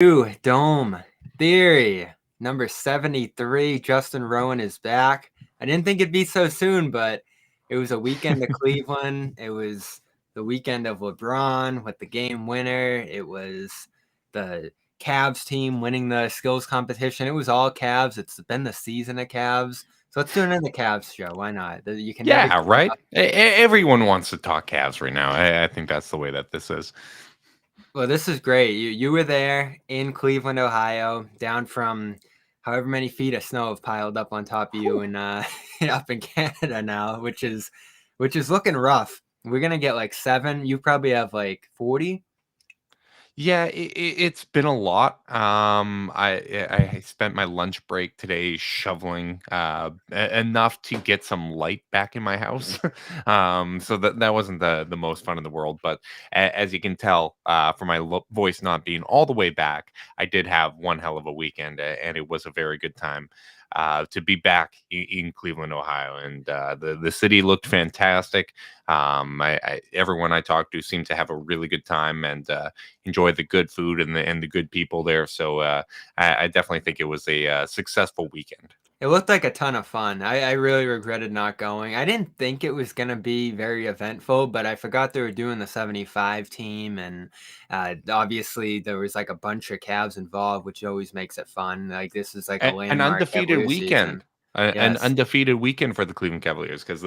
Dome Theory number 73. Justin Rowan is back. I didn't think it'd be so soon, but it was a weekend of Cleveland. It was the weekend of LeBron with the game winner. It was the Cavs team winning the skills competition. It was all Cavs. It's been the season of Cavs. So let's do another Cavs show. Why not? You can never. Yeah, right. Everyone wants to talk Cavs right now. I think that's the way that this is. Well, this is great. You were there in Cleveland, Ohio, down from however many feet of snow have piled up on top of you and up in Canada now, which is looking rough. We're gonna get like 7. You probably have like 40. Yeah, it's been a lot. I spent my lunch break today shoveling enough to get some light back in my house. So that wasn't the most fun in the world, but as you can tell from my voice not being all the way back, I did have one hell of a weekend, and it was a very good time. To be back in Cleveland, Ohio, and the city looked fantastic. Everyone I talked to seemed to have a really good time and enjoy the good food and the good people there. So I definitely think it was a successful weekend. It looked like a ton of fun. I really regretted not going. I didn't think it was going to be very eventful, but I forgot they were doing the 75 team. And obviously, there was like a bunch of Cavs involved, which always makes it fun. Like, this is like a An landmark undefeated Cavalier season. weekend. An Yes. undefeated weekend for the Cleveland Cavaliers because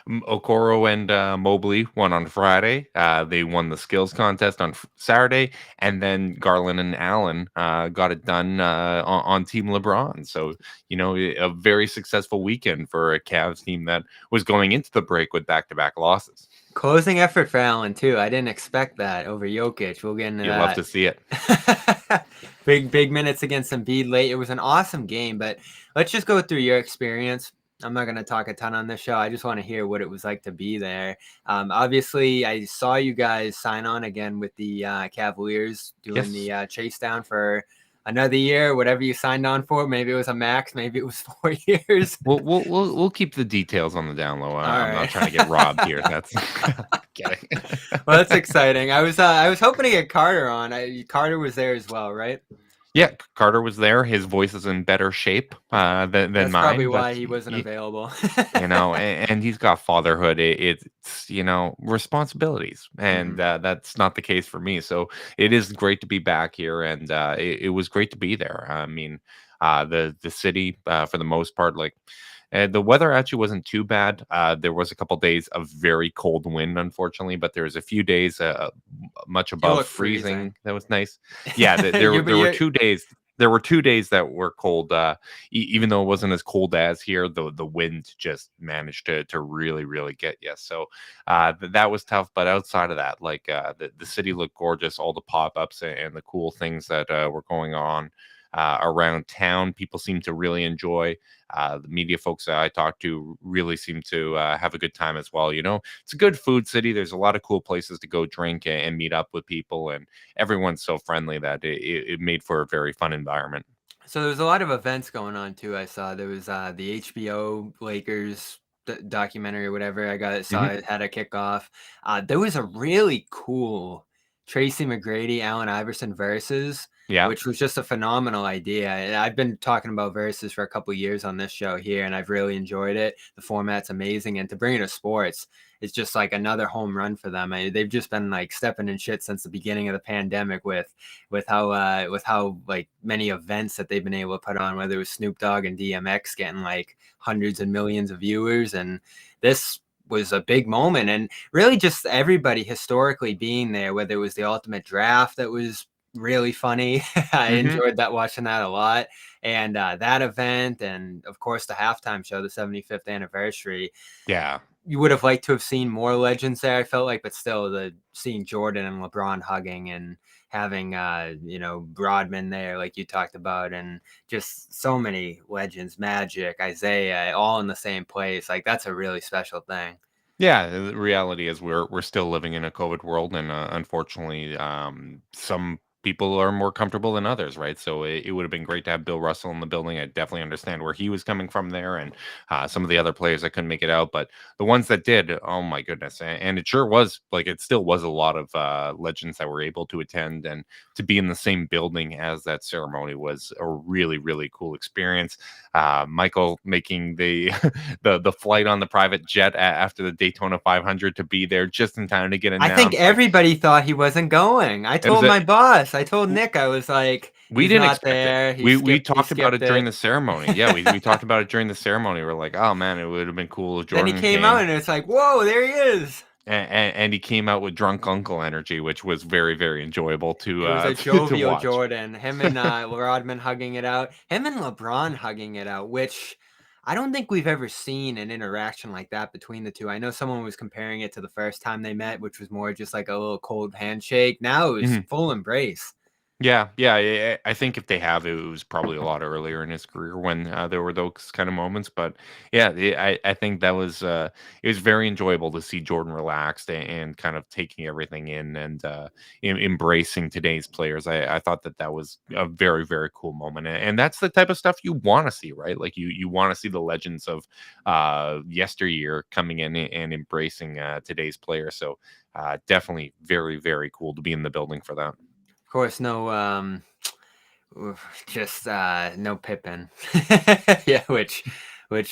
Okoro and Mobley won on Friday. They won the skills contest on Saturday, and then Garland and Allen got it done on Team LeBron. So a very successful weekend for a Cavs team that was going into the break with back-to-back losses. Closing effort for Allen, too. I didn't expect that over Jokic. We'll get into You love that. to see it. Big minutes against Embiid late. It was an awesome game, but let's just go through your experience. I'm not going to talk a ton on this show. I just want to hear what it was like to be there. Obviously, I saw you guys sign on again with the Cavaliers doing the chase down for another year, whatever you signed on for. Maybe it was a max, maybe it was 4 years. We'll keep the details on the down low. I'm Right. not trying to get robbed here. That's kidding. Well, that's exciting. I was hoping to get Carter on. Carter was there as well, right? Yeah, Carter was there. His voice is in better shape than That's mine. probably But why he wasn't available. and he's got fatherhood. It's responsibilities, and that's not the case for me. So it is great to be back here, and it was great to be there. I mean, the city for the most part, like. The weather actually wasn't too bad. There was a couple days of very cold wind, unfortunately, but there was a few days much above freezing. That was nice. Yeah, there were 2 days. There were 2 days that were cold. Even though it wasn't as cold as here, the wind just managed to really get you. So that was tough. But outside of that, like the city looked gorgeous. All the pop ups and the cool things that were going on. Around town, people seem to really enjoy. The media folks that I talked to really seem to have a good time as well. It's a good food city. There's a lot of cool places to go drink and meet up with people, and everyone's so friendly that it made for a very fun environment. So there's a lot of events going on too. I saw there was the HBO Lakers documentary or whatever. Saw it had a kickoff. There was a really cool Tracy McGrady, Allen Iverson versus, Yeah. which was just a phenomenal idea. And I've been talking about versus for a couple of years on this show here, and I've really enjoyed it. The format's amazing, and to bring it to sports, it's just like another home run for them. They've just been like stepping in shit since the beginning of the pandemic with how like many events that they've been able to put on, whether it was Snoop Dogg and DMX getting like hundreds and millions of viewers, and this was a big moment, and really just everybody historically being there, whether it was the ultimate draft that was really funny. I enjoyed watching that a lot, and that event, and of course the halftime show, the 75th anniversary. Yeah. You would have liked to have seen more legends there, I felt like, but still seeing Jordan and LeBron hugging and having Rodman there, like you talked about, and just so many legends, Magic, Isaiah, all in the same place. Like, that's a really special thing. Yeah, the reality is we're still living in a COVID world, and unfortunately, some people are more comfortable than others, right? So it would have been great to have Bill Russell in the building. I definitely understand where he was coming from there, and some of the other players that couldn't make it out, but the ones that did, oh my goodness! And it sure was like it still was a lot of legends that were able to attend and to be in the same building as that ceremony was a really really cool experience. Michael making the the flight on the private jet after the Daytona 500 to be there just in time to get I think announced. Like, everybody thought he wasn't going. I it was told my boss, I told Nick, I was like, we he's didn't not expect it. there. We He talked about skipped it during it. the ceremony. Yeah, we talked about it during the ceremony. We're like, oh man, it would have been cool if Then he Jordan came out came. and it's like, whoa, there he is. And he came out with drunk uncle energy, which was very very enjoyable It was a to jovial watch. Jordan. Him and Rodman hugging it out. Him and LeBron hugging it out, which I don't think we've ever seen an interaction like that between the two. I know someone was comparing it to the first time they met, which was more just like a little cold handshake. Now it was Mhm. full embrace. Yeah, yeah. I think if they have, it was probably a lot earlier in his career when there were those kind of moments. But yeah, I think that was it was very enjoyable to see Jordan relaxed and kind of taking everything in and embracing today's players. I thought that that was a very very cool moment, and that's the type of stuff you want to see, right? Like you want to see the legends of yesteryear coming in and embracing today's players. So definitely very very cool to be in the building for that. Of course, no just no Pippin. Yeah, which would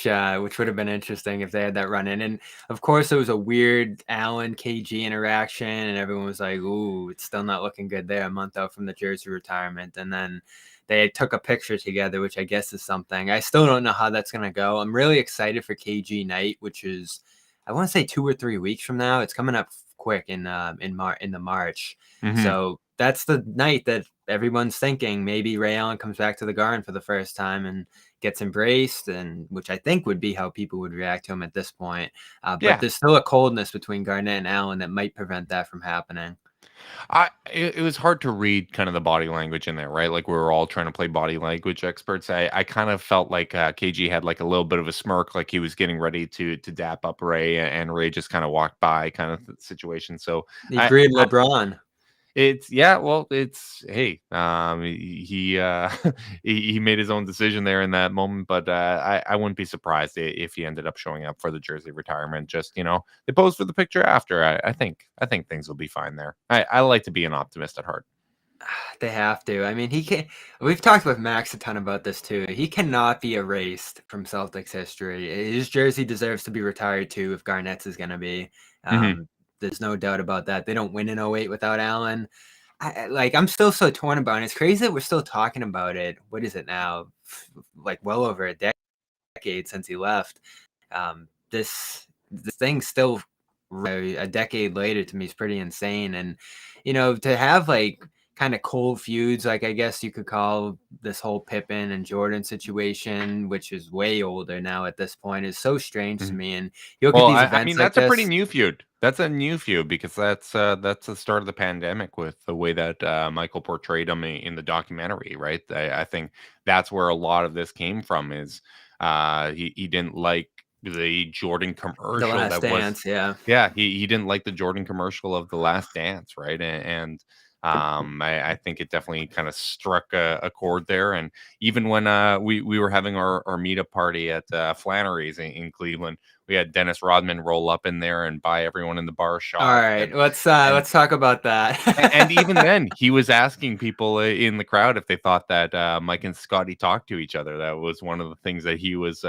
have been interesting if they had that run in. And of course there was a weird Allen KG interaction and everyone was like, ooh, it's still not looking good there a month out from the jersey retirement. And then they took a picture together, which I guess is something. I still don't know how that's gonna go. I'm really excited for KG night, which is I want to say 2 or 3 weeks from now. It's coming up quick in the March. Hmm. So that's the night that everyone's thinking maybe Ray Allen comes back to the Garden for the first time and gets embraced, and which I think would be how people would react to him at this point. But Yeah, there's still a coldness between Garnett and Allen that might prevent that from happening. it was hard to read kind of the body language in there, right? Like we were all trying to play body language experts. I kind of felt like KG had like a little bit of a smirk, like he was getting ready to dap up Ray, and Ray just kind of walked by, kind of situation. So He I, greeted LeBron. it's yeah, well, it's hey, he made his own decision there in that moment, but I wouldn't be surprised if he ended up showing up for the jersey retirement. Just they posed for the picture after. I think things will be fine there. I like to be an optimist at heart. They have to. I mean, he can. We've talked with Max a ton about this too. He cannot be erased from Celtics history. His jersey deserves to be retired too. If Garnett's is going to be, Hmm. there's no doubt about that. They don't win in '08 without Allen. I'm still so torn about it. It's crazy that we're still talking about it. What is it now? Like well over a decade since he left. This thing still a decade later to me is pretty insane. And to have like kind of cold feuds, like I guess you could call this whole Pippen and Jordan situation, which is way older now at this point, is so strange to Hmm. me. And you look at Well, these I events mean like that's a pretty this. new feud. That's a new feud because that's the start of the pandemic with the way that Michael portrayed him in the documentary, right? I think that's where a lot of this came from. Is he didn't like the Jordan The commercial Last that was, Dance, yeah. yeah, he didn't like the Jordan commercial of The Last Dance, right? And I think it definitely kind of struck a chord there. And even when we were having our meetup party at Flannery's in Cleveland, we had Dennis Rodman roll up in there and buy everyone in the bar All shots. right, And let's talk about and even that. then, he was asking people in the crowd if they thought that Mike and Scotty talked to each other. That was one of the things that he was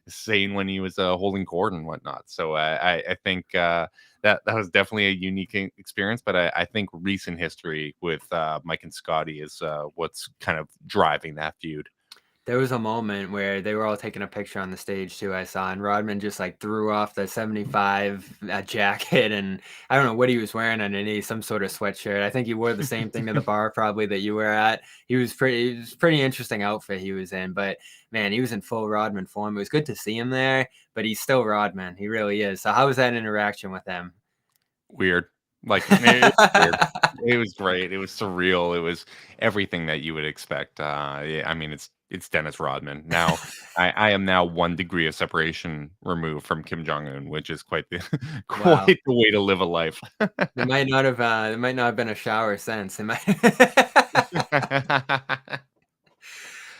saying when he was holding court and whatnot. So I think that was definitely a unique experience. But I think recent history with Mike and Scotty is what's kind of driving that feud. There was a moment where they were all taking a picture on the stage too, I saw, and Rodman just like threw off the 75 jacket, and I don't know what he was wearing underneath, some sort of sweatshirt. I think he wore the same thing to the bar probably that you were at. It was pretty interesting outfit he was in, but man, he was in full Rodman form. It was good to see him there, but he's still Rodman. He really is. So how was that interaction with him? Weird. Like, it was weird. It was great. It was surreal. It was everything that you would expect. Yeah, I mean, it's Dennis Rodman. Now, I am now 1 degree of separation removed from Kim Jong Un, which is quite the quite Wow. the way to live a life. There might not have been a shower since. It might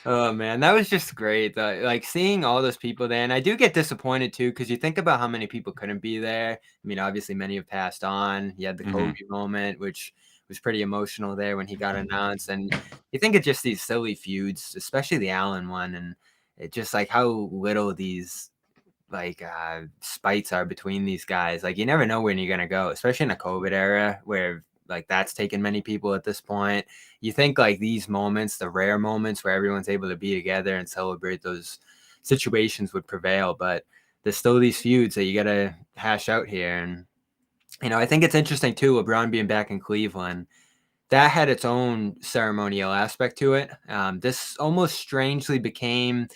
Oh man, that was just great. Like seeing all those people there, and I do get disappointed too because you think about how many people couldn't be there. I mean, obviously many have passed on. You had the Kobe Mhm. moment, which was pretty emotional there when he got announced, and you think of just these silly feuds, especially the Allen one, and it just like how little these like spites are between these guys. Like you never know when you're gonna go, especially in a COVID era where like that's taken many people at this point. You think like these moments, the rare moments where everyone's able to be together and celebrate those situations would prevail, but there's still these feuds that you gotta hash out here. And I think it's interesting too, LeBron being back in Cleveland. That had its own ceremonial aspect to it. This almost strangely became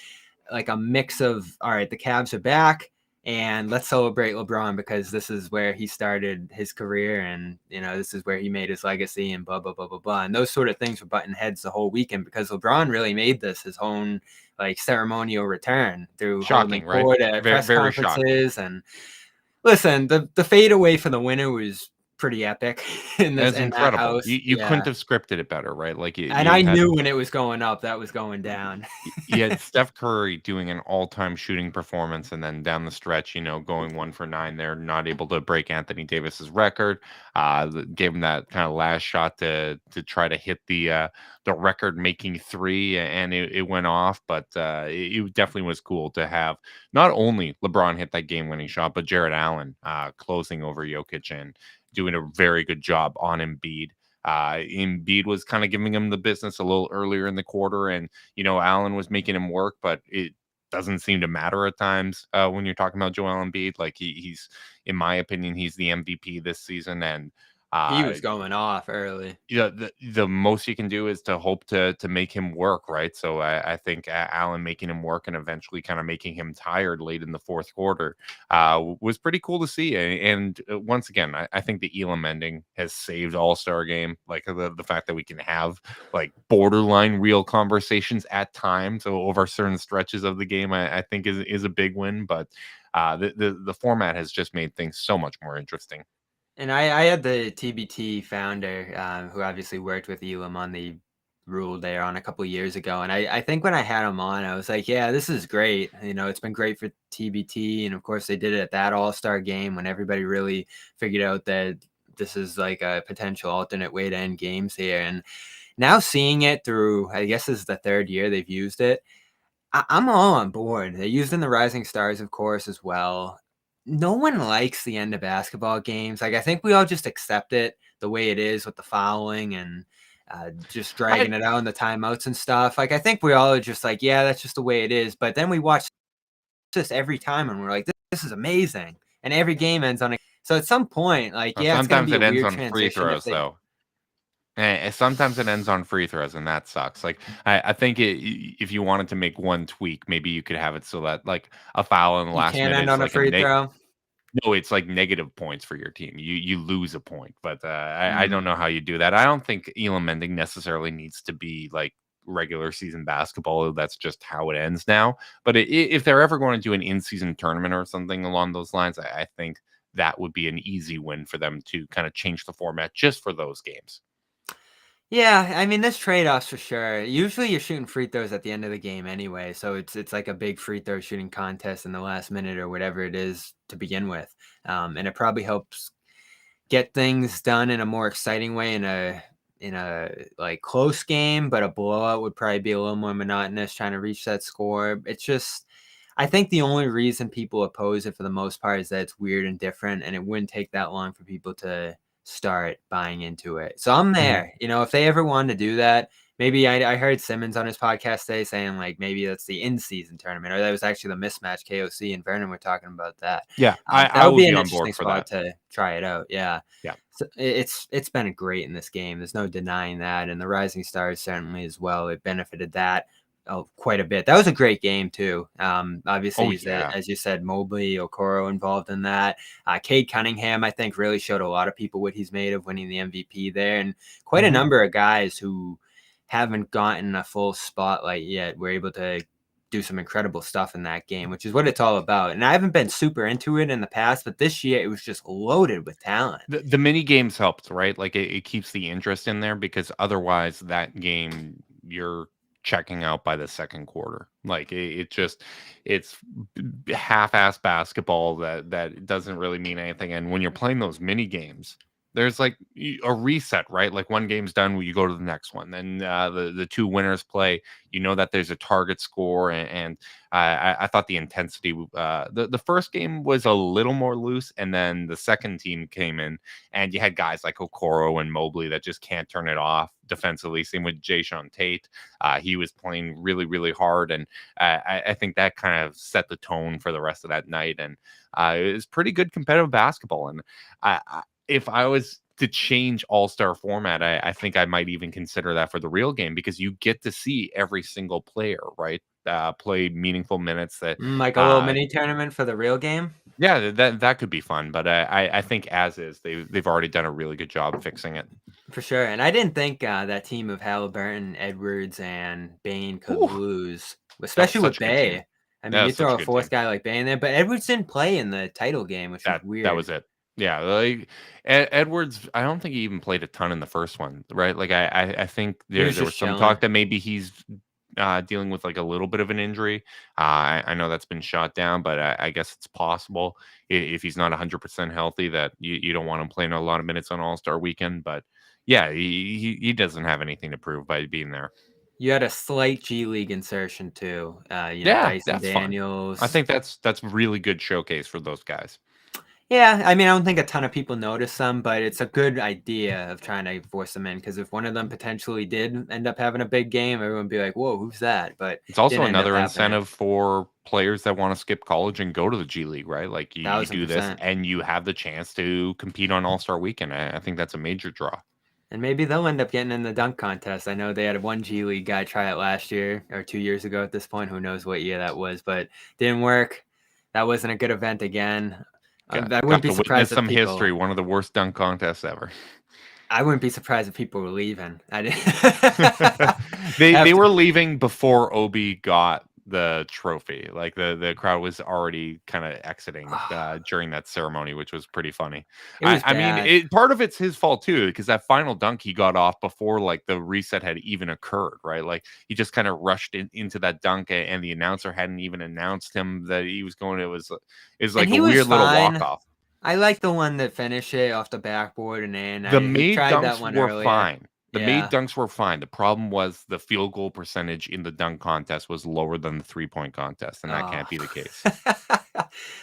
like a mix of all right, the Cavs are back and let's celebrate LeBron because this is where he started his career and this is where he made his legacy and blah blah blah blah blah. And those sort of things were butting heads the whole weekend because LeBron really made this his own like ceremonial return through holding Shocking, right? court at press Very shocking. conferences. And listen, the fade away for the winner was pretty epic That's in that incredible. house. You couldn't Yeah. have scripted it better, right? Like, And you I had knew when it was going up that was going down. You had Steph Curry doing an all-time shooting performance, and then down the stretch, going 1 for 9 there, not able to break Anthony Davis's record. Gave him that kind of last shot to try to hit the record-making three, and it went off. But it definitely was cool to have not only LeBron hit that game-winning shot, but Jarrett Allen closing over Jokic and doing a very good job on Embiid. Embiid was kind of giving him the business a little earlier in the quarter, and Allen was making him work, but it doesn't seem to matter at times when you're talking about Joel Embiid. Like he's, in my opinion, he's the MVP this season, and He uh, was going off early. the most you can do is to hope to make him work, right? So I think Allen making him work and eventually kind of making him tired late in the fourth quarter was pretty cool to see. And once again, I think the Elam ending has saved All-Star Game. Like the fact that we can have like borderline real conversations at times over certain stretches of the game, I think is a big win. But the format has just made things so much more interesting. And I had the TBT founder, who obviously worked with Elam on the rule there on a couple of years ago. And I think when I had him on, I was like, yeah, this is great. It's been great for TBT. And of course, they did it at that All-Star game when everybody really figured out that this is like a potential alternate way to end games here. And now seeing it through, I guess this is the third year they've used it. I'm all on board. They used in the Rising Stars, of course, as well. No one likes the end of basketball games. Like I think we all just accept it the way it is with the fouling and just I dragging it out in the timeouts and stuff. Like I think we all are just like, yeah, that's just the way it is. But then we watch this every time and we're like, this is amazing. And every game ends on a. So at some point, like, yeah, it's going to Sometimes be a it ends weird on free transition if throws, they. though. Sometimes it ends on free throws, and that sucks. Like I think if you wanted to make one tweak, maybe you could have it so that like a foul in the You last can't minute end is on a like free throw. no, it's like negative points for your team. You lose a point, but I don't Mm. know how you do that. I don't think Elam ending necessarily needs to be like regular season basketball. That's just how it ends now. But if they're ever going to do an in-season tournament or something along those lines, I think that would be an easy win for them to kind of change the format just for those games. Yeah, I mean, there's trade-offs for sure. Usually you're shooting free throws at the end of the game anyway, so it's like a big free throw shooting contest in the last minute or whatever it is to begin with. And it probably helps get things done in a more exciting way in a like close game, but a blowout would probably be a little more monotonous trying to reach that score. It's just I think the only reason people oppose it for the most part is that it's weird and different, and it wouldn't take that long for people to start buying into it. So I'm Mhm. there. If they ever wanted to do that, maybe I heard Simmons on his podcast today saying like maybe that's the in-season tournament, or that was actually the mismatch. KOC and Vernon were talking about that. Yeah, That I would would be be an on board interesting for spot that. to try it out. Yeah. Yeah. So it's been great in this game. There's no denying that, and the Rising Stars certainly as well. It benefited that quite a bit. That was a great game too. Oh Obviously, yeah. as you said, Mobley, Okoro involved in that. Cade Cunningham, I think, really showed a lot of people what he's made of, winning the MVP there, and quite a Mhm. number of guys who haven't gotten a full spotlight yet were able to do some incredible stuff in that game, which is what it's all about. And I haven't been super into it in the past, but this year it was just loaded with talent. The mini games helped, right? Like it keeps the interest in there because otherwise that game you're checking out by the second quarter. Like it just it's half-ass basketball that doesn't really mean anything. And when you're playing those mini games, there's like a reset, right? Like one game's done, you go to the next one. Then the two winners play. You know that there's a target score, and I thought the intensity. The first game was a little more loose, and then the second team came in, and you had guys like Okoro and Mobley that just can't turn it off defensively. Same with Jason Tate. He was playing really, really hard, and I think that kind of set the tone for the rest of that night. And it was pretty good competitive basketball. And if I was to change all-star format, I think I might even consider that for the real game because you get to see every single player, right? Play meaningful minutes that Like a little mini tournament for the real game. yeah, that could be fun, but I think as is, they've already done a really good job fixing it. For sure. And I didn't think that team of Halliburton, Edwards, and Bain could Whew, lose, that was especially such with a good team. Bay. I mean, That you was such throw a a good fourth team. guy like Bay in there, but Edwards didn't play in the title game, which was That weird. was it. Yeah, like Edwards, I don't think he even played a ton in the first one, right? Like I think He was there just was some chilling. talk that maybe he's dealing with like a little bit of an injury. I know that's been shot down, but I guess it's possible if he's not 100% healthy that you don't want him playing a lot of minutes on All Star Weekend. But yeah, he doesn't have anything to prove by being there. You had a slight G League insertion too. Yeah, Dyson that's fun. I Daniels. think that's really good showcase for those guys. Yeah, I mean, I don't think a ton of people notice them, but it's a good idea of trying to force them in because if one of them potentially did end up having a big game, everyone would be like, "Whoa, who's that?" But It's also didn't end up another happening. incentive for players that want to skip college and go to the G League, right? Like you Thousand do this percent. and you have the chance to compete on All-Star Weekend. I think that's a major draw. And maybe they'll end up getting in the dunk contest. I know they had one G League guy try it last year or 2 years ago at this point. Who knows what year that was, but didn't work. That wasn't a good event again. I wouldn't Got be to witness surprised if some people. history, one of the worst dunk contests ever. I wouldn't be surprised if people were leaving. I didn't. They After were leaving before Obi got the trophy. Like the crowd was already kind of exiting during that ceremony, which was pretty funny. it was I mean, bad. part of it's his fault too, because that final dunk he got off before like the reset had even occurred, right? Like he just kind of rushed into that dunk, and the announcer hadn't even announced him that he was going. It was And like a he was weird little walk fine. off. I like the one that finished it off the backboard and in. The He made tried that dunks one were earlier. fine. The made Yeah. dunks were fine. The problem was the field goal percentage in the dunk contest was lower than the 3-point contest, and that Oh. can't be the case.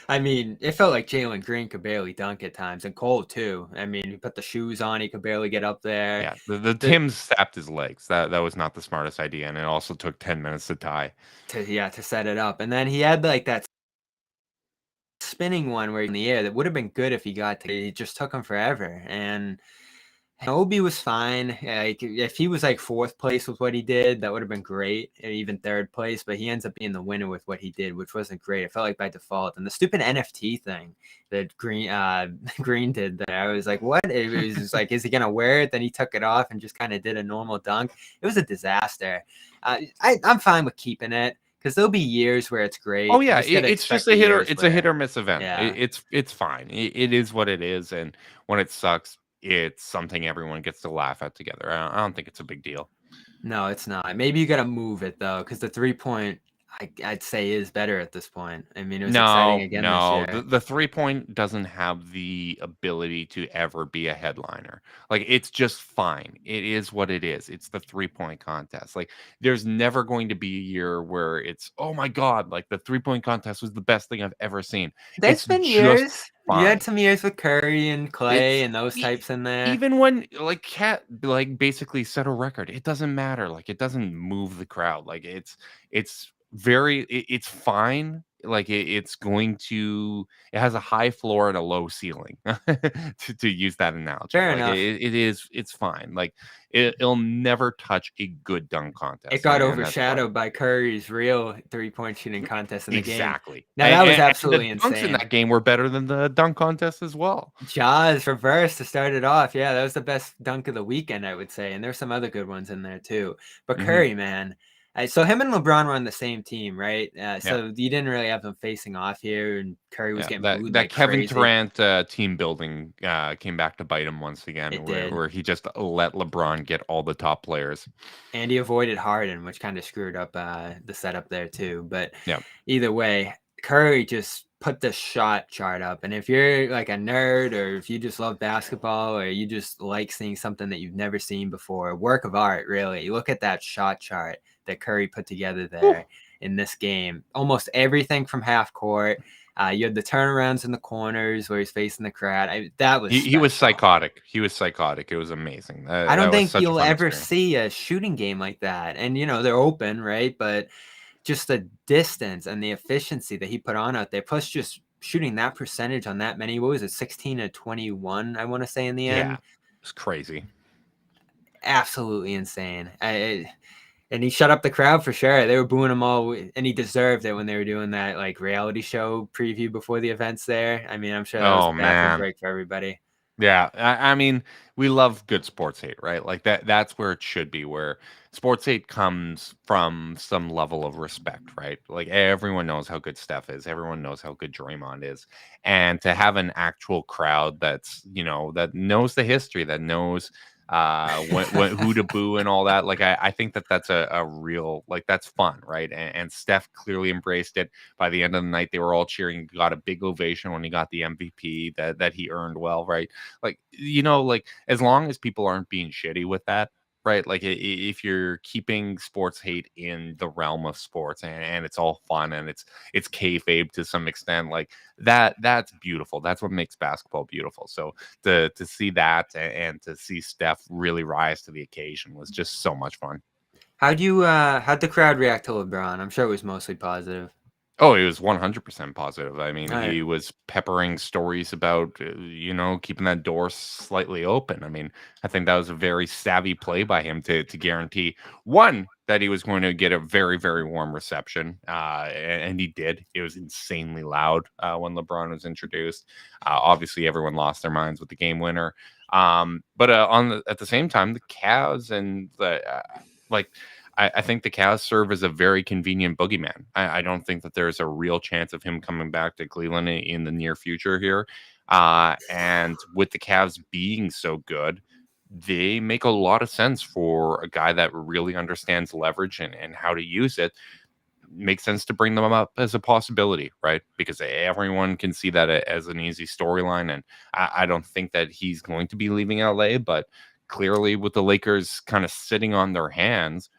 I mean, it felt like Jalen Green could barely dunk at times, and Cole too. I mean, he put the shoes on, he could barely get up there. Yeah, the The, Tim's sapped his legs. That was not the smartest idea, and it also took 10 minutes to tie. to set it up, and then he had like that spinning one where in the air that would have been good if he got to. It just took him forever, and Obi was fine. Like if he was like fourth place with what he did, that would have been great, and even third place. But he ends up being the winner with what he did, which wasn't great. It felt like by default. And the stupid NFT thing that Green Green did there, I was like, what? It was just like, is he gonna wear it? Then he took it off and just kind of did a normal dunk. It was a disaster. I'm fine with keeping it because there'll be years where it's Oh great. You yeah, just gotta it's just expect a the hit or years it's a hit where, or miss event. yeah. It's fine. It is what it is, and when it sucks, it's something everyone gets to laugh at together. I don't think it's a big deal. No, it's not. Maybe you got to move it though, because the 3-point I'd say is better at this point. I mean, it was exciting No, again this no. The year. the 3-point doesn't have the ability to ever be a headliner. Like it's just fine. It is what it is. It's the 3-point contest. Like there's never going to be a year where it's, "Oh my god, like the 3-point contest was the best thing I've ever seen." There's It's been just years. You had fine. some years with Curry and Clay It's and those types in there. even when like Cat like basically set a record, it doesn't matter. Like it doesn't move the crowd. Like it's very it's fine, like it's going to it has a high floor and a low ceiling to use that analogy. Fair Like enough. it's fine. Like it'll never touch a good dunk It contest, got and that's fine. overshadowed by Curry's real 3-point shooting contest in the game. Exactly. Now that was And the absolutely dunks in insane. that game were better than the dunk contest as well. Jaws reverse to start it off. Yeah, that was the best dunk of the weekend, I would say. And there's some other good ones in there too. But Hmm. Curry, man. So him and LeBron were on the same team, right? Yeah. So you didn't really have them facing off here, and Curry was Yeah, getting that booed that like Kevin crazy. Durant team building came back to bite him once again, It did. where he just let LeBron get all the top players. And he avoided Harden, which kind of screwed up the setup there too. But Yeah, either way, Curry just put the shot chart up. And if you're like a nerd, or if you just love basketball, or you just like seeing something that you've never seen before, work of art, really. You look at that shot chart that Curry put together there in this game. Almost everything from half court. You had the turnarounds in the corners where he's facing the crowd. That was he was special. psychotic. He was psychotic. It was amazing. I That don't was think such a you'll fun ever experience. see a shooting game like that. And, they're open, right? But just the distance and the efficiency that he put on out there, plus just shooting that percentage on that many, what was it, 16 to 21, I want to say in the Yeah, end? it was crazy. Absolutely insane. And he shut up the crowd for sure. They were booing him all, and he deserved it when they were doing that like reality show preview before the events there. I mean, I'm sure that was Oh a bathroom man. break for everybody. Yeah, I mean, we love good sports hate, right? Like that's where it should be, where sports hate comes from some level of respect, right? Like everyone knows how good Steph is, everyone knows how good Draymond is. And to have an actual crowd that's, that knows the history, that knows who to boo and all that. Like I think that that's a real, like that's fun, right? And Steph clearly embraced it. By the end of the night, they were all cheering, got a big ovation when he got the MVP that he earned well, right? Like like as long as people aren't being shitty with that, right? Like if you're keeping sports hate in the realm of sports, and it's all fun and it's kayfabe to some extent, like that's beautiful. That's what makes basketball beautiful. So to see that and to see Steph really rise to the occasion was just so much fun. How'd the crowd react to LeBron? I'm sure it was mostly positive. Oh, he was 100% positive. I mean, All right. he was peppering stories about, keeping that door slightly open. I mean, I think that was a very savvy play by him to guarantee, one, that he was going to get a very, very warm reception. And he did. It was insanely loud when LeBron was introduced. Obviously, everyone lost their minds with the game winner. But at the same time, the Cavs and like, I think the Cavs serve as a very convenient boogeyman. I don't think that there's a real chance of him coming back to Cleveland in the near future here. And with the Cavs being so good, they make a lot of sense for a guy that really understands leverage and how to use it. Makes sense to bring them up as a possibility, right? Because everyone can see that as an easy storyline. And I don't think that he's going to be leaving LA, but clearly with the Lakers kind of sitting on their hands,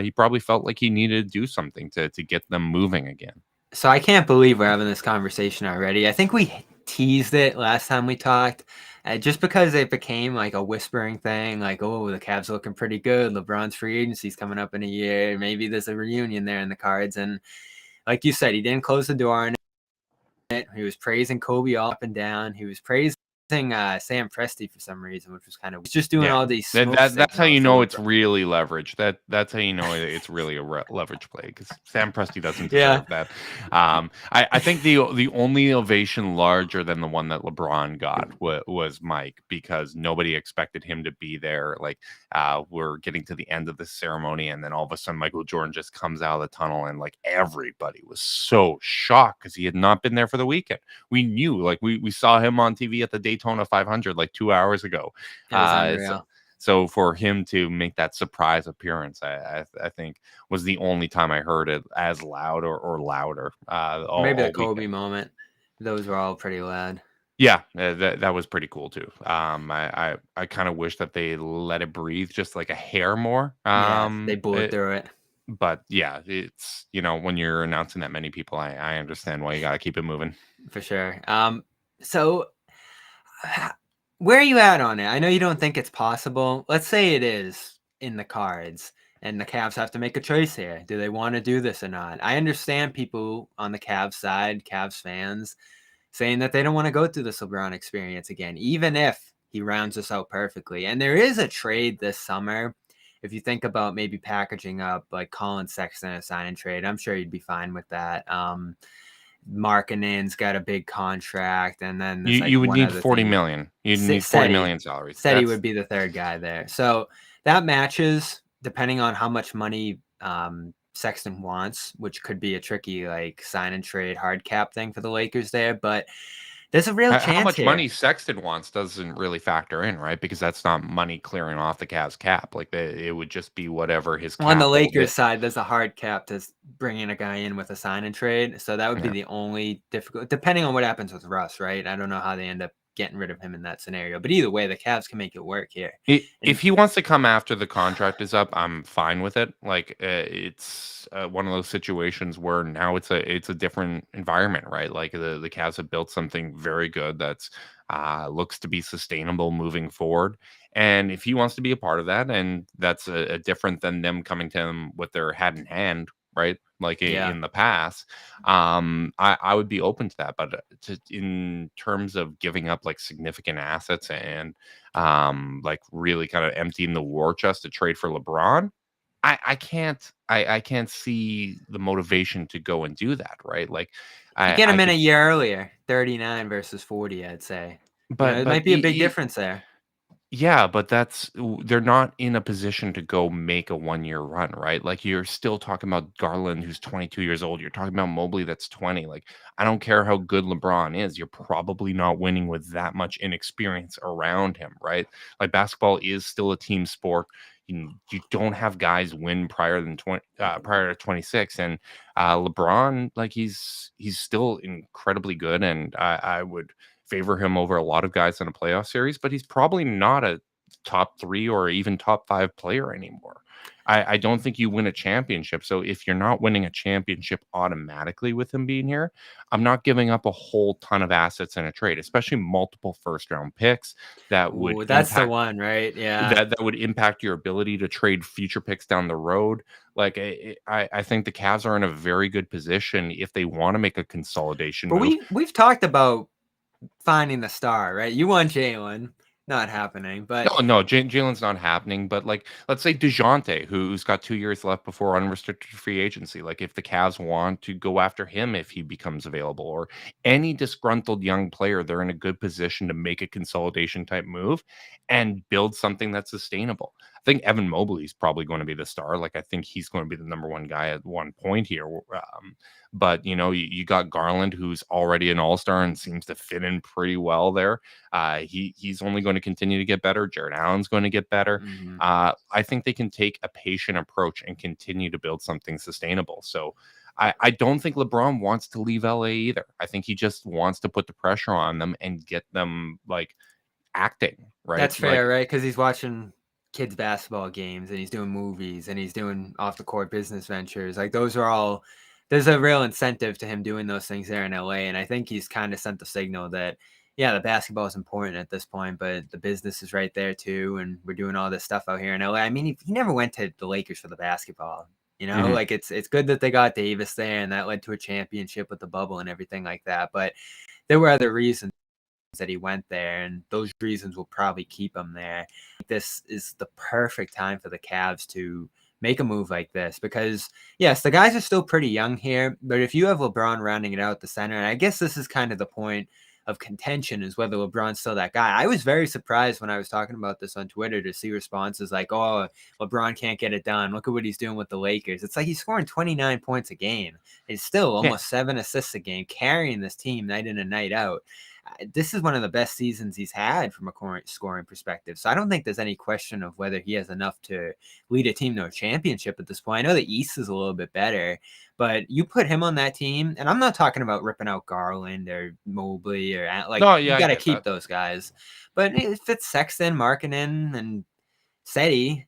he probably felt like he needed to do something to get them moving again. So I can't believe we're having this conversation already. I think we teased it last time we talked, just because it became like a whispering thing, like, oh, the Cavs looking pretty good. LeBron's free agency's coming up in a year. Maybe there's a reunion there in the cards. And like you said, he didn't close the door on it. He was praising Kobe all up and down. He was praising Sam Presti for some reason, which was kind of, he's just doing Yeah. all these That, smoke that that's how signals you to know it's LeBron. really leverage. That's how you know it's really a leverage play, because Sam Presti doesn't Yeah. deserve that. I think the only ovation larger than the one that LeBron got was Mike, because nobody expected him to be there. Like we're getting to the end of the ceremony, and then all of a sudden Michael Jordan just comes out of the tunnel, and like everybody was so shocked because he had not been there for the weekend. We knew, like we saw him on TV at the Daytona 500 like 2 hours ago. It was So, unreal. so for him to make that surprise appearance, I think was the only time I heard it as loud or louder Maybe the all Kobe weekend. moment. Those were all pretty loud. Yeah, that was pretty cool too. I kind of wish that they let it breathe just like a hair more. Yeah, they blew through it. But yeah, it's when you're announcing that many people, I understand why you got to keep it moving. For sure. So where are you at on it? I know you don't think it's possible. Let's say it is in the cards, And the Cavs have to make a choice here. Do they want to do this or not? I understand people on the Cavs side, Cavs fans, saying that they don't want to go through this LeBron experience again, even if he rounds us out perfectly. And there is a trade this summer. If you think about maybe packaging up like Colin Sexton a sign and trade, I'm sure you'd be fine with that. Markkanen's got a big contract, and then there's like You would one need other 40 thing. million. You'd need 40 SETI million salaries. SETI would be the third guy there. So that matches depending on how much money Sexton wants, which could be a tricky like sign and trade hard cap thing for the Lakers there. But there's a real How chance much here. money Sexton wants doesn't really factor in, right? Because that's not money clearing off the Cavs cap. Like it would just be whatever his cap On the hold Lakers is. side, there's a hard cap to bring in a guy in with a sign and trade. So that would be Yeah. the only difficult, depending on what happens with Russ, right? I don't know how they end up getting rid of him in that scenario. But either way, the Cavs can make it work here. If he wants to come after the contract is up, I'm fine with it. Like it's one of those situations where now it's a different environment, right? Like the Cavs have built something very good that's looks to be sustainable moving forward. And if he wants to be a part of that, and that's a different than them coming to him with their hat in hand, right? Like Yeah. in the past, I would be open to that. But in terms of giving up like significant assets and like really kind of emptying the war chest to trade for LeBron, I can't see the motivation to go and do that, right? Like You get I him in a could, year earlier, 39 versus 40, I'd say. It but might be a big difference there. yeah, but they're not in a position to go make a 1-year run, right? Like you're still talking about Garland, who's 22 years old. You're talking about Mobley, that's 20. Like I don't care how good LeBron is, you're probably not winning with that much inexperience around him, right? Like basketball is still a team sport. You don't have guys win prior to 26, and LeBron, like he's still incredibly good, and I would favor him over a lot of guys in a playoff series, but he's probably not a top 3 or even top 5 player anymore. I don't think you win a championship. So if you're not winning a championship automatically with him being here, I'm not giving up a whole ton of assets in a trade, especially multiple first round picks that would Ooh, that's the impact one, right? Yeah. that would impact your ability to trade future picks down the road. Like I think the Cavs are in a very good position if they want to make a consolidation But move. we've talked about finding the star, right? You want Jalen, not happening. But No, Jalen's not happening, but, like, let's say DeJounte, who's got 2 years left before unrestricted free agency, like, if the Cavs want to go after him if he becomes available, or any disgruntled young player, they're in a good position to make a consolidation type move and build something that's sustainable. I think Evan Mobley is probably gonna be the star, like, I think he's gonna be the number 1 guy at one point here, but, you got Garland, who's already an all-star and seems to fit in pretty well there. He's only going to continue to get better. Jarrett Allen's going to get better. I think they can take a patient approach and continue to build something sustainable. So I don't think LeBron wants to leave LA either. I think he just wants to put the pressure on them and get them like acting, right? that's Like fair, right? Because he's watching kids' basketball games and he's doing movies and he's doing off the court business ventures. Like those are all there's a real incentive to him doing those things there in LA. And I think he's kind of sent the signal that yeah, the basketball is important at this point, but the business is right there too. And we're doing all this stuff out here in LA. I mean, he never went to the Lakers for the basketball. mhm. Like it's good that they got Davis there and that led to a championship with the bubble and everything like that. But there were other reasons that he went there, and those reasons will probably keep him there. This is the perfect time for the Cavs to make a move like this because, yes, the guys are still pretty young here, but if you have LeBron rounding it out at the center, and I guess this is kind of the point of contention is whether LeBron's still that guy. I was very surprised when I was talking about this on Twitter to see responses like, oh, LeBron can't get it done. Look at what he's doing with the Lakers. It's like he's scoring 29 points a game. He's still Yeah. almost 7 assists a game, carrying this team night in and night out. This is one of the best seasons he's had from a scoring perspective. So I don't think there's any question of whether he has enough to lead a team to a championship at this point. I know the East is a little bit better, but you put him on that team, and I'm not talking about ripping out Garland or Mobley or like No, you yeah, I got to get keep that. those guys. But if it's Sexton, Markkanen, and SETI,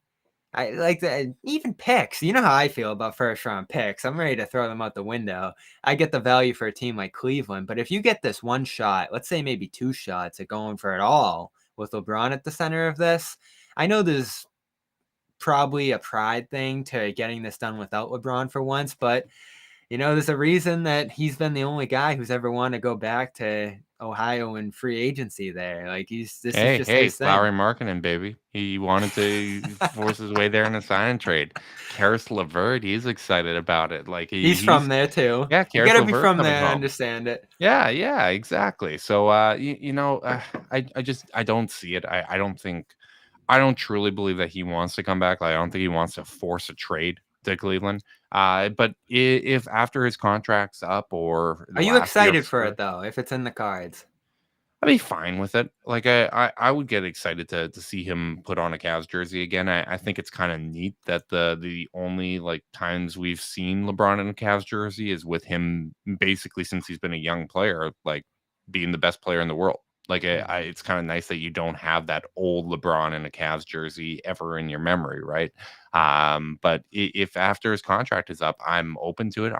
I like that. Even picks. You know how I feel about first round picks. I'm ready to throw them out the window. I get the value for a team like Cleveland, but if you get this one shot, let's say maybe 2 shots at going for it all with LeBron at the center of this, I know there's probably a pride thing to getting this done without LeBron for once, but there's a reason that he's been the only guy who's ever wanted to go back to Ohio in free agency there. Like this is just Hey, his thing. Lowry marketing, baby. He wanted to force his way there in a sign and trade. Karis LeVert, he's excited about it. Like He's from there too. yeah, You Karis gotta be LeVert's from coming there to home. understand it. Yeah, exactly. So I don't see it. I don't truly believe that he wants to come back. Like, I don't think he wants to force a trade to Cleveland. But if after his contract's up or the Are you last year of excited his for career, it though, if it's in the cards? I'd be fine with it. Like I would get excited to see him put on a Cavs jersey again. I think it's kind of neat that the only like times we've seen LeBron in a Cavs jersey is with him basically since he's been a young player, like being the best player in the world. Like Mhm. it's kind of nice that you don't have that old LeBron in a Cavs jersey ever in your memory, right? But if after his contract is up, I'm open to it.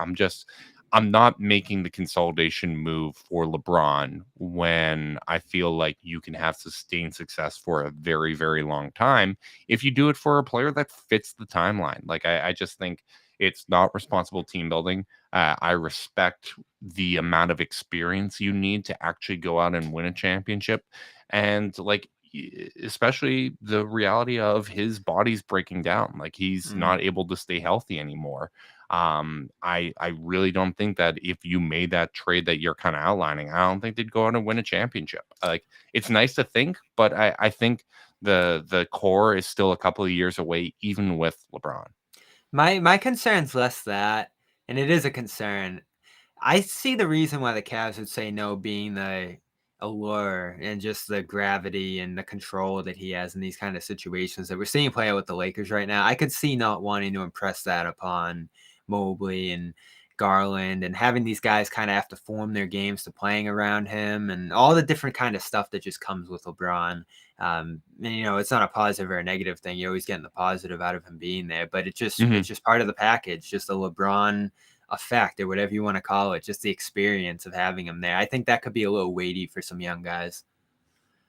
I'm not making the consolidation move for LeBron when I feel like you can have sustained success for a very, very long time if you do it for a player that fits the timeline. Like, I just think it's not responsible team building. I respect the amount of experience you need to actually go out and win a championship. And, like, especially the reality of his body's breaking down. Like, he's Mm. not able to stay healthy anymore. I really don't think that if you made that trade that you're kind of outlining, I don't think they'd go out and win a championship. Like, it's nice to think, but I think the core is still a couple of years away, even with LeBron. My concern's less that, and it is a concern. I see the reason why the Cavs would say no being the allure and just the gravity and the control that he has in these kind of situations that we're seeing play out with the Lakers right now. I could see not wanting to impress that upon Mobley and Garland and having these guys kind of have to form their games to playing around him and all the different kind of stuff that just comes with LeBron. And it's not a positive or a negative thing. You're always getting the positive out of him being there, but it's just part of the package, just the LeBron effect or whatever you want to call it, just the experience of having him there. I think that could be a little weighty for some young guys.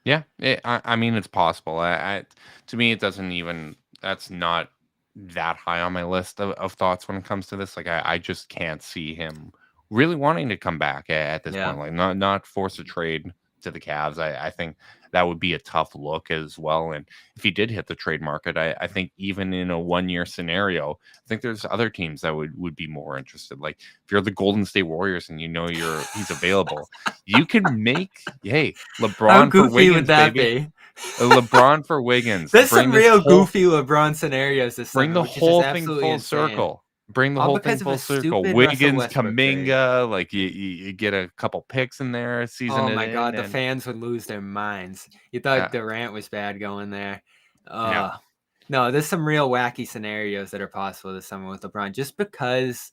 Yeah, I mean, it's possible. To me, it doesn't even. That's not that high on my list of thoughts when it comes to this. Like, I just can't see him really wanting to come back at this Yeah. point. Like, not force a trade to the Cavs. I think that would be a tough look as well. And if he did hit the trade market, I think even in a 1 year scenario, I think there's other teams that would be more interested. Like, if you're the Golden State Warriors and he's available, you can make How LeBron for goofy would Wiggins, that baby. be? LeBron for Wiggins. There's some real goofy LeBron scenarios this Bring summer, the which is just whole thing absolutely full insane. circle. Bring the All whole thing because of full a circle. stupid Russell Wiggins, Westbrook trade. Kaminga, like you get a couple picks in there, season Oh it my in, God, the and fans would lose their minds. You thought uh, Durant was bad going there. no, No, there's some real wacky scenarios that are possible this summer with LeBron just because,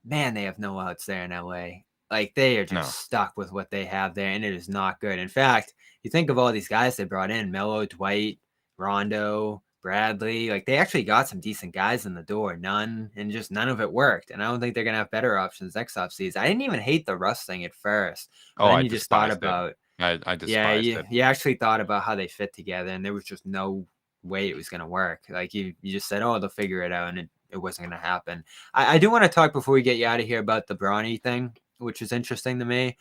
man, they have no outs there in LA. Like they are just no. stuck with what they have there, and it is not good. In fact, you think of all these guys they brought in: Melo, Dwight, Rondo, Bradley. Like they actually got some decent guys in the door. None of it worked. And I don't think they're gonna have better options next offseason. I didn't even hate the Russ thing at first, but Oh, then I you just thought despised it. about, I yeah, despised you, it. you actually thought about how they fit together, and there was just no way it was gonna work. Like you just said, oh, they'll figure it out, and it wasn't gonna happen. I do want to talk before we get you out of here about the Bronny thing, which is interesting to me.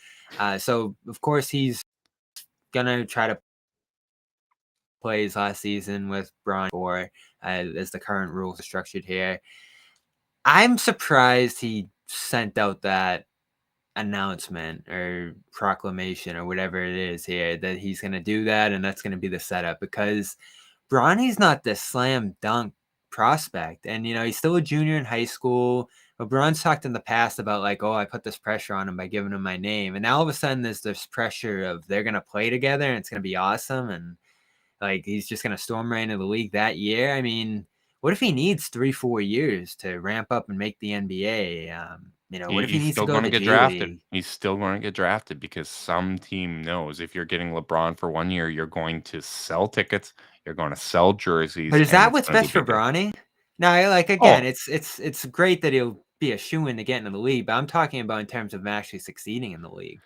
So of course he's gonna try to play his last season with Bronny or as the current rules are structured here. I'm surprised he sent out that announcement or proclamation or whatever it is here that he's going to do that and that's going to be the setup because Bronny's not this slam dunk prospect. And, he's still a junior in high school. LeBron's talked in the past about like, oh, I put this pressure on him by giving him my name. And now all of a sudden there's this pressure of they're going to play together and it's going to be awesome. And like he's just going to storm right into the league that year. I mean, what if he needs 3-4 years to ramp up and make the NBA? What if he He's needs to still go to going to the get G drafted. League? He's still going to get drafted because some team knows if you're getting LeBron for 1 year, you're going to sell tickets, you're going to sell jerseys, But is and that it's what's going to be best a for big deal. Bronny? No, like again, Oh, it's great that he'll be a shoo-in to get into the league, but I'm talking about in terms of him actually succeeding in the league.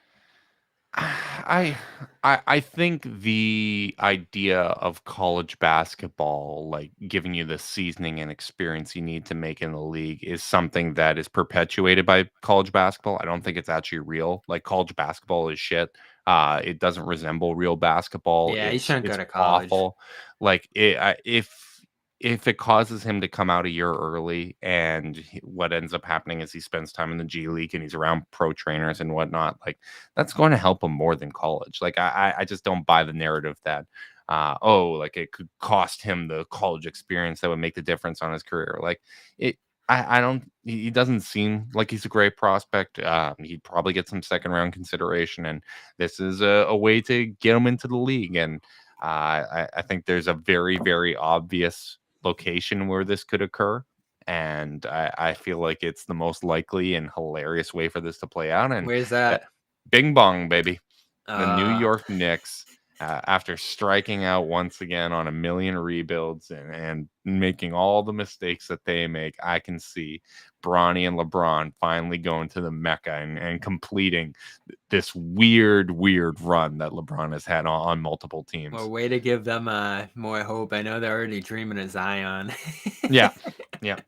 I think the idea of college basketball, like giving you the seasoning and experience you need to make in the league, is something that is perpetuated by college basketball. I don't think it's actually real. Like college basketball is shit. It doesn't resemble real basketball. Yeah, he It's shouldn't go it's to college. awful. Like if it causes him to come out a year early, and what ends up happening is he spends time in the G League and he's around pro trainers and whatnot, like that's going to help him more than college. Like I just don't buy the narrative that like it could cost him the college experience that would make the difference on his career. Like it I don't he doesn't seem like he's a great prospect. He'd probably get some second round consideration, and this is a way to get him into the league. And I think there's a very, very obvious location where this could occur. And I feel like it's the most likely and hilarious way for this to play out. And Where's that that? Bing bong, baby. The New Uh, York Knicks, after striking out once again on a million rebuilds and making all the mistakes that they make, I can see Bronny and LeBron finally going to the Mecca and completing this weird, weird run that LeBron has had on multiple well, teams. way to give them more hope. I know they're already dreaming of Zion. Yeah. Yeah.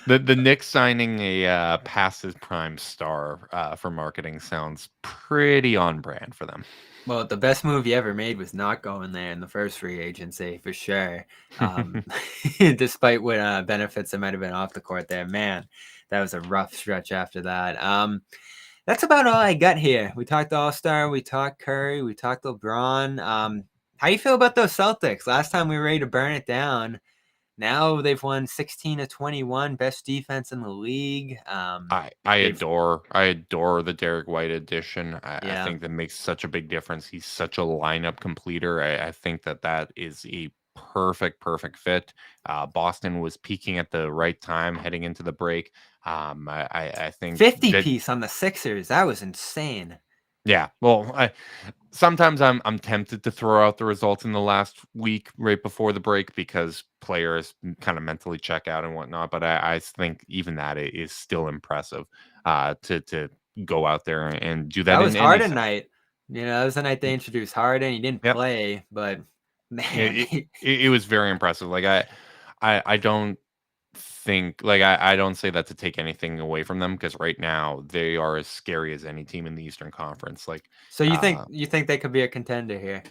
The Knicks signing a past his prime star for marketing sounds pretty on brand for them. Well, the best move you ever made was not going there in the first free agency, for sure. Despite what benefits that might have been off the court there, man, that was a rough stretch after that. That's about all I got here. We talked All-Star, we talked Curry, we talked LeBron. How you feel about those Celtics? Last time we were ready to burn it down. Now they've won 16 to 21, best defense in the league. I They've adore the Derrick White addition. I yeah, think that makes such a big difference. He's such a lineup completer. I think that is a perfect fit. Boston was peaking at the right time heading into the break. I think 50 that piece on the Sixers. That was insane. yeah. Well, sometimes I'm tempted to throw out the results in the last week right before the break because players kind of mentally check out and whatnot. But I think even that is still impressive to go out there and do That that was in any Harden sense. night. That was the night they introduced Harden. He didn't Yep. play, but It, man, it, it was very impressive. Like I don't think like I don't say that to take anything away from them because right now they are as scary as any team in the Eastern Conference. Like so you think uh you think they could be a contender here?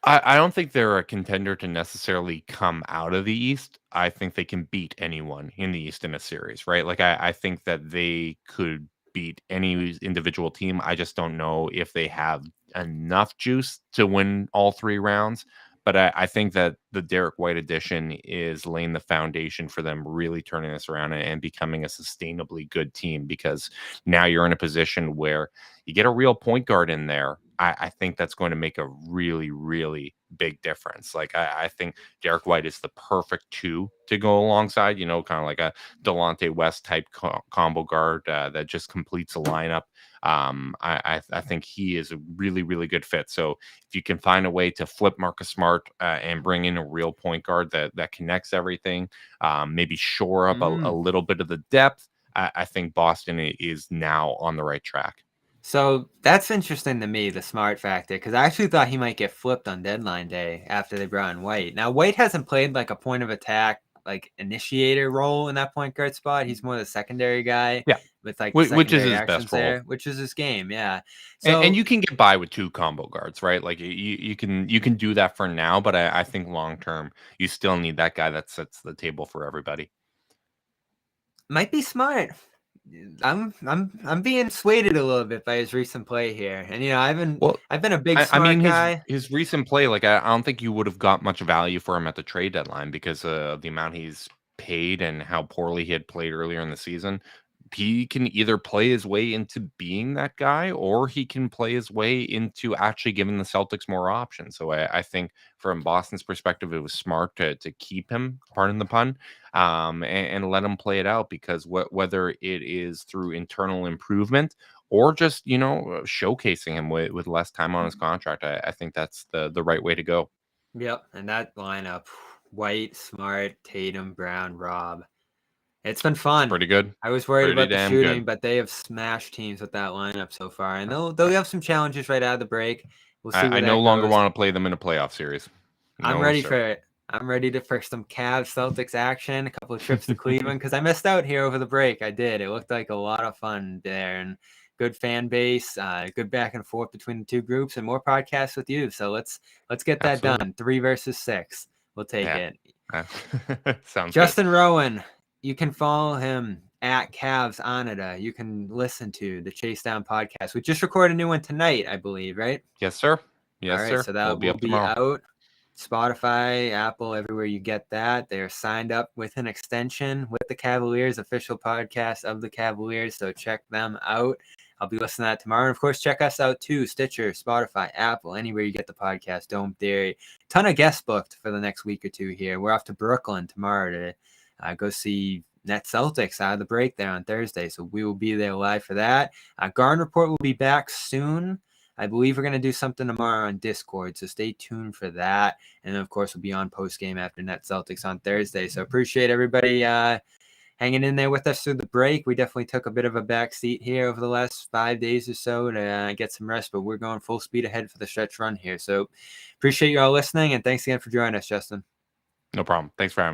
I don't think they're a contender to necessarily come out of the East. I think they can beat anyone in the East in a series, right? Like I think that they could beat any individual team. I just don't know if they have enough juice to win all three rounds. But I think that the Derek White addition is laying the foundation for them really turning this around and becoming a sustainably good team because now you're in a position where you get a real point guard in there. I think that's going to make a really, really big difference. Like I think Derek White is the perfect two to go alongside, kind of like a Delonte West type combo guard that just completes a lineup. I think he is a really, really good fit. So if you can find a way to flip Marcus Smart and bring in a real point guard that connects everything, maybe shore up a Mm. little bit of the depth, I think Boston is now on the right track. So that's interesting to me, the smart factor, because I actually thought he might get flipped on deadline day after they brought in White. Now White hasn't played like a point of attack, like initiator role in that point guard spot. He's more the secondary guy Yeah. with like the Which is secondary his actions best role. there, which is his game. Yeah. And So you can get by with two combo guards, right? Like you can do that for now, but I think long term you still need that guy that sets the table for everybody. might be smart. I'm being swayed a little bit by his recent play here, and Well, I've been a big I mean smart his guy. his recent play, like I don't think you would have got much value for him at the trade deadline because of the amount he's paid and how poorly he had played earlier in the season. He can either play his way into being that guy or he can play his way into actually giving the Celtics more options. So I think from Boston's perspective, it was smart to keep him, pardon the pun, and let him play it out because whether it is through internal improvement or just showcasing him with less time on his contract, I think that's the right way to go. Yep, and that lineup: White, Smart, Tatum, Brown, Rob. It's been fun. Pretty good. I was worried Pretty about the damn shooting, good. but they have smashed teams with that lineup so far, and they'll have some challenges right out of the break. We'll see I where no that longer goes. want to play them in a playoff series. I'm No, ready for sir. it. I'm ready for some Cavs Celtics action. A couple of trips to Cleveland because I missed out here over the break. I did. It looked like a lot of fun there, and good fan base, good back and forth between the two groups, and more podcasts with you. So let's get that Absolutely. done. 3 versus 6. We'll take Yeah. it. Sounds good. Justin Rowan, you can follow him at Cavs Onida. You can listen to the Chase Down podcast. We just recorded a new one tonight, I believe, right? Yes, sir. All Yes, right, sir. so We'll that be will up be tomorrow. out. Spotify, Apple, everywhere you get that. They're signed up with an extension with the Cavaliers, official podcast of the Cavaliers. So check them out. I'll be listening to that tomorrow. And of course, check us out too. Stitcher, Spotify, Apple, anywhere you get the podcast. Dome Theory. Ton of guests booked for the next week or two here. We're off to Brooklyn tomorrow to go see Net Celtics out of the break there on Thursday. So we will be there live for that. Garden Report will be back soon. I believe we're going to do something tomorrow on Discord, so stay tuned for that. And then, of course, we'll be on post-game after Net Celtics on Thursday. So appreciate everybody hanging in there with us through the break. We definitely took a bit of a back seat here over the last 5 days or so to get some rest, but we're going full speed ahead for the stretch run here. So appreciate you all listening, and thanks again for joining us, Justin. No problem. Thanks for having me.